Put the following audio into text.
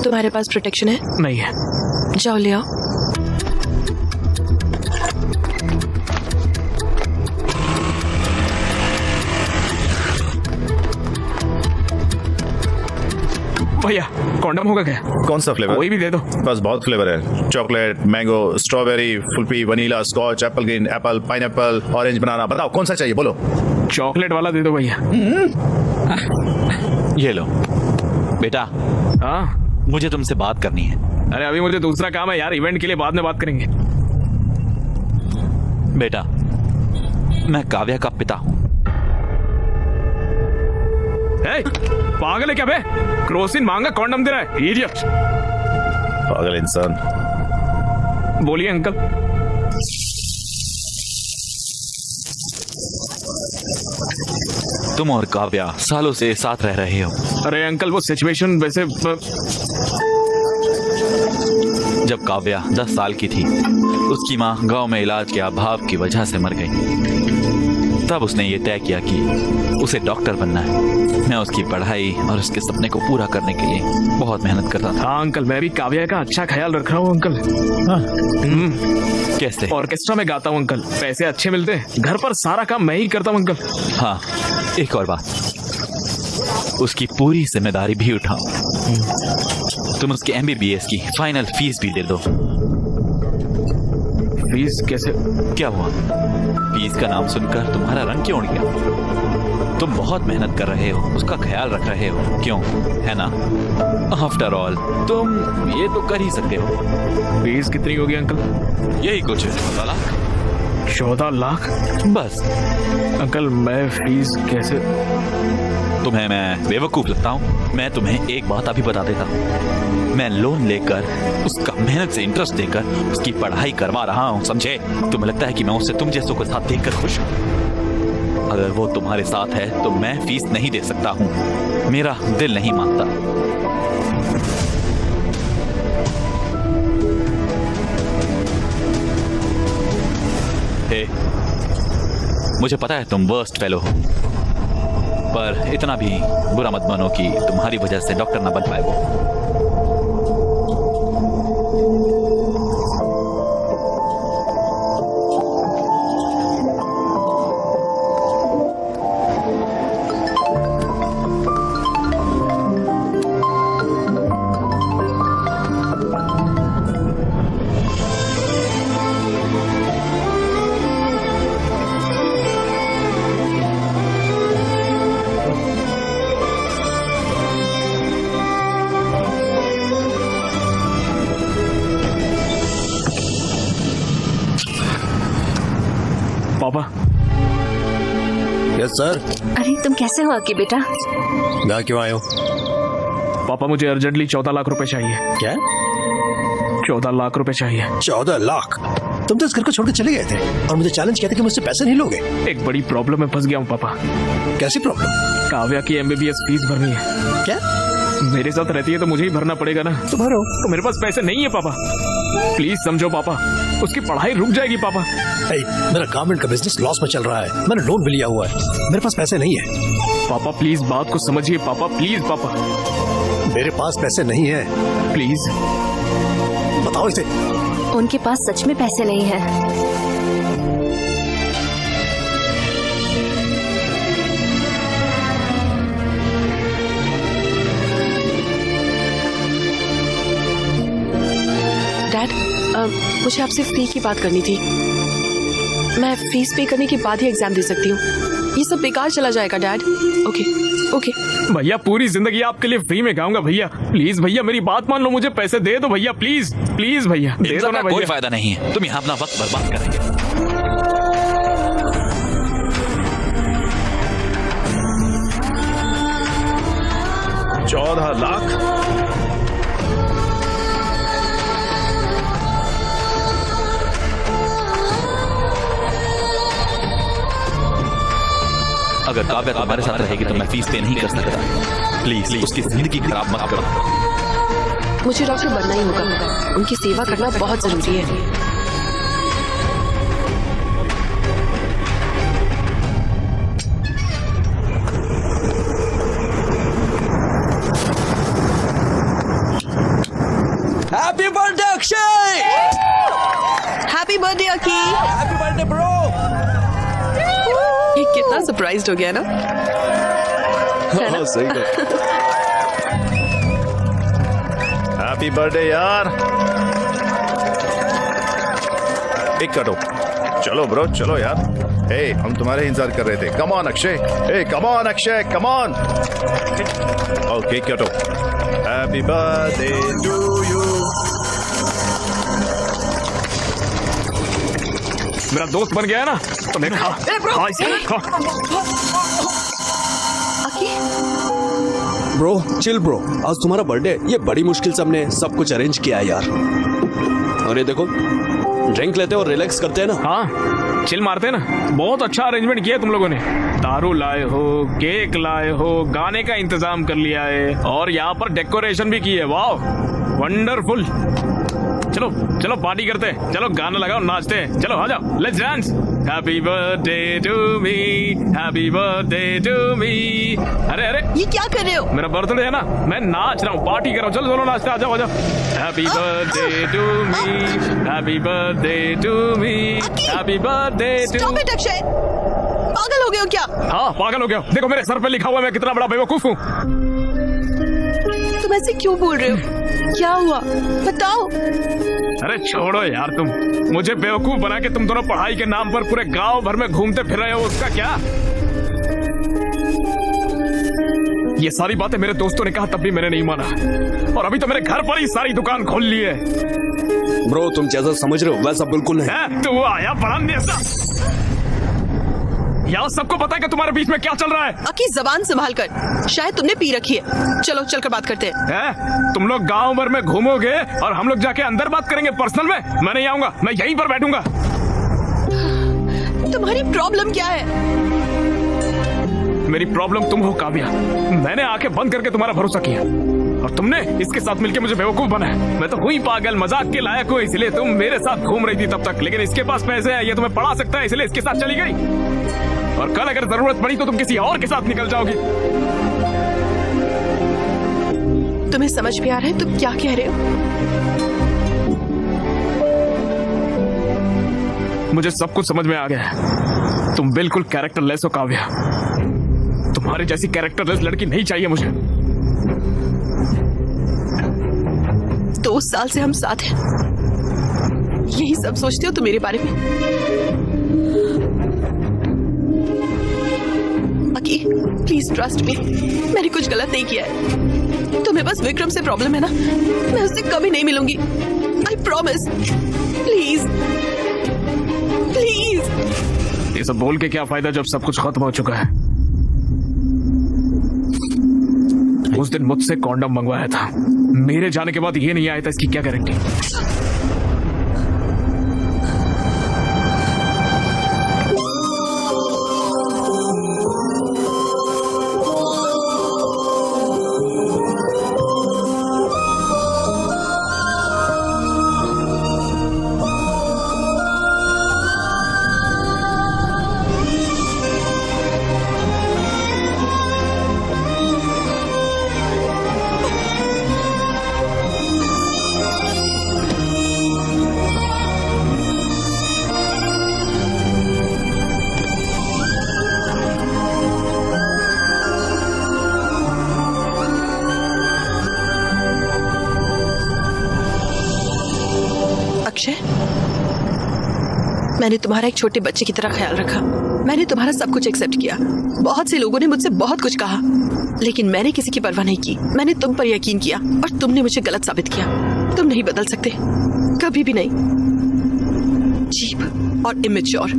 तुम्हारे पास प्रोटेक्शन है? नहीं है। जाओ ले आओ। भैया कॉन्डम होगा क्या? कौन सा फ्लेवर? कोई भी दे दो। बस बहुत फ्लेवर है, चॉकलेट, मैंगो, स्ट्रॉबेरी, फुल्फी, vanilla, scotch, apple green, apple, pineapple, orange, banana. बताओ कौन सा चाहिए, बोलो। चॉकलेट वाला दे दो भैया। ये लो बेटा, हाँ मुझे तुमसे बात करनी है। अरे अभी मुझे दूसरा काम है यार, इवेंट के लिए बाद में बात करेंगे। बेटा, मैं काव्या का पिता हूँ। पागल है क्या बे? क्रोसिन मांगा कॉन्डम दे रहा है, इडियट। पागल इंसान। बोलिए अंकल। तुम और काव्या सालों से साथ रह रहे हो। अरे अंकल वो सिचुएशन वैसे जब काव्या 10 साल की थी, उसकी माँ गांव में इलाज के अभाव की वजह से मर गई। तब उसने ये तय किया कि उसे डॉक्टर बनना है। मैं उसकी पढ़ाई और उसके सपने को पूरा करने के लिए बहुत मेहनत करता था। हाँ अंकल, मैं भी काव्या का अच्छा ख्याल रख रहा हूँ अंकल। कैसे? ऑर्केस्ट्रा में गाता हूँ अंकल, पैसे अच्छे मिलते हैं। घर पर सारा काम मैं ही करता हूँ अंकल। हाँ, एक और बात, उसकी पूरी जिम्मेदारी भी उठाओ। तुम उसके MBBS की फाइनल फीस भी दे दो। फीस कैसे? क्या हुआ? फीस का नाम सुनकर तुम्हारा रंग क्यों उड़ गया? तुम बहुत मेहनत कर रहे हो, उसका ख्याल रख रहे हो, क्यों? है ना? आफ्टर ऑल तुम ये तो कर ही सकते हो। फीस कितनी होगी अंकल? यही कुछ 14 लाख। 14 लाख? बस। अंकल मैं फीस कैसे? तुम्हें मैं बेवकूफ लगता हूँ? मैं तुम्हें एक बात अभी बता देता हूँ। मैं लोन लेकर, उसका मेहनत से इंटरेस्ट देकर उसकी पढ़ाई करवा रहा हूँ, समझे? तुम्हें लगता है कि मैं उसे तुम जैसों के साथ देखकर खुश हूँ? अगर वो तुम्हारे साथ है तो मैं फीस नहीं दे सकता हूँ, मेरा दिल नहीं मानता। हे, मुझे पता है तुम वर्स्ट फेलो हो, पर इतना भी बुरा मत मानो कि तुम्हारी वजह से डॉक्टर ना बन पाए वो। पापा। Yes sir. अरे तुम कैसे हो अकी बेटा? यहाँ क्यों आए हो? पापा मुझे अर्जेंटली 14 लाख रुपए चाहिए। क्या? 14 लाख रुपए चाहिए। 14 लाख? तुम तो इस घर को छोड़ के चले गए थे और मुझे चैलेंज किया था कि मुझसे पैसे नहीं लोगे। एक बड़ी प्रॉब्लम में फंस गया हूँ पापा। कैसी प्रॉब्लम? काव्या की MBBS फीस भरनी है। क्या? मेरे साथ रहती है तो मुझे ही भरना पड़ेगा ना। तो भरो। तो मेरे पास पैसे नहीं है पापा, प्लीज समझो पापा, उसकी पढ़ाई रुक जाएगी पापा। मेरा गारमेंट का बिजनेस लॉस में चल रहा है, मैंने लोन भी लिया हुआ है, मेरे पास पैसे नहीं है। पापा प्लीज बात को समझिए पापा, प्लीज पापा। मेरे पास पैसे नहीं है। प्लीज बताओ इसे। उनके पास सच में पैसे नहीं है। डैड, मुझे आपसे फी की बात करनी थी। मैं फीस पे करने के बाद ही एग्जाम दे सकती हूँ। ये सब बेकार चला जाएगा डैड। Okay okay. भैया पूरी जिंदगी आपके लिए फ्री में गाऊंगा भैया, प्लीज भैया मेरी बात मान लो, मुझे पैसे दे दो भैया, प्लीज प्लीज भैया दे दो ना भैया। कोई फायदा नहीं है, तुम यहाँ अपना वक्त बर्बाद करेंगे। 14 लाख? अगर काव्या तुम्हारे साथ रहेगी तो मैं फीस पे नहीं कर सकता। प्लीज उसकी जिंदगी खराब मत करो। मुझे डॉक्टर बनना ही होगा, उनकी सेवा करना बहुत जरूरी है। Happy birthday Akshay, happy birthday Akki. Happy birthday bro. ये कितना सरप्राइज्ड हो गया ना। हाँ, सही बात। हैप्पी बर्थडे यार। एक कटो, चलो ब्रो चलो यार। हे हम तुम्हारे इंतजार कर रहे थे। Come on Akshay, hey come on Akshay, come on. Okay कटो। Happy birthday to you. मेरा दोस्त बन गया है ना, तो मैं खा इसे खा। अकी ब्रो चिल ब्रो, आज तुम्हारा बर्थडे, ये बड़ी मुश्किल से हमने सब कुछ अरेंज किया है यार। और ये देखो, ड्रिंक लेते और रिलैक्स करते हैं ना। हाँ चिल मारते हैं ना। बहुत अच्छा अरेंजमेंट किया तुम लोगों ने। दारू लाए हो, केक लाए हो, गाने का इंतजाम कर लिया है और यहाँ पर डेकोरेशन भी की है। वाह वंडरफुल। चलो चलो पार्टी करते हैं, चलो गाना लगाओ, नाचते हैं, चलो आ जाओ, let's dance. Happy birthday to me, happy birthday to me. अरे अरे ये क्या कर रहे हो? मेरा बर्थडे है ना, मैं नाच रहा हूँ, पार्टी कर रहा हूँ। चलो चलो नाचते, आ जाओ आ जाओ। Happy birthday to me, happy birthday to me, happy birthday to. Stop it Akshay, पागल हो गए हो क्या? हाँ पागल हो गया। देखो मेरे सर पे लिखा हुआ है, मैं कितना बड़ा बेवकूफ हूँ। तुम ऐसे क्यों बोल रहे हो? क्या हुआ बताओ। अरे छोड़ो यार, तुम मुझे बेवकूफ बना के तुम दोनों पढ़ाई के नाम पर पूरे गांव भर में घूमते फिर रहे हो, उसका क्या? ये सारी बातें मेरे दोस्तों ने कहा तब भी मैंने नहीं माना, और अभी तो मेरे घर पर ही सारी दुकान खोल ली है। ब्रो तुम जैसा समझ रहे हो वैसा बिल्कुल नहीं। हैं? तो वो आया बड़ा नेता। यहाँ सबको पता है कि तुम्हारे बीच में क्या चल रहा है। अकी जबान संभाल कर, शायद तुमने पी रखी है। चलो चलकर बात करते हैं। हैं? तुम लोग गांव भर में घूमोगे और हम लोग जाके अंदर बात करेंगे पर्सनल में। मैं नहीं आऊंगा, मैं यहीं पर बैठूंगा। तुम्हारी प्रॉब्लम क्या है? मेरी प्रॉब्लम तुम हो काव्या। मैंने आंखें बंद करके तुम्हारा भरोसा किया और तुमने इसके साथ मिलकर मुझे बेवकूफ बनाया। मैं तो हुई पागल, मजाक के लायक हूँ, इसलिए तुम मेरे साथ घूम रही थी तब तक। लेकिन इसके पास पैसे हैं, ये तुम्हें पढ़ा सकता है, इसलिए इसके साथ चली गई। और कल अगर जरूरत पड़ी तो तुम किसी और के साथ निकल जाओगी। तुम्हें समझ में आ रहा है तुम क्या कह रहे हो? मुझे सब कुछ समझ में आ गया है। तुम बिल्कुल कैरेक्टरलेस हो काव्या। तुम्हारी जैसी कैरेक्टरलेस लड़की नहीं चाहिए मुझे। 2 साल से हम साथ हैं, यही सब सोचते हो तुम मेरे बारे में? अकी प्लीज ट्रस्ट मी, मैंने कुछ गलत नहीं किया है। तुम्हें बस विक्रम से प्रॉब्लम है ना, मैं उससे कभी नहीं मिलूंगी। I promise. Please please. ये सब बोल के क्या फायदा जब सब कुछ खत्म हो चुका है। उस दिन मुझसे कॉन्डम मंगवाया था, मेरे जाने के बाद ये नहीं आया था, इसकी क्या गारंटी? अक्षय, मैंने तुम्हारा एक छोटे बच्चे की तरह ख्याल रखा। मैंने तुम्हारा सब कुछ एक्सेप्ट किया। बहुत से लोगों ने मुझसे बहुत कुछ कहा, लेकिन मैंने किसी की परवाह नहीं की। मैंने तुम पर यकीन किया और तुमने मुझे गलत साबित किया। तुम नहीं बदल सकते, कभी भी नहीं। चीप और इमेच्योर।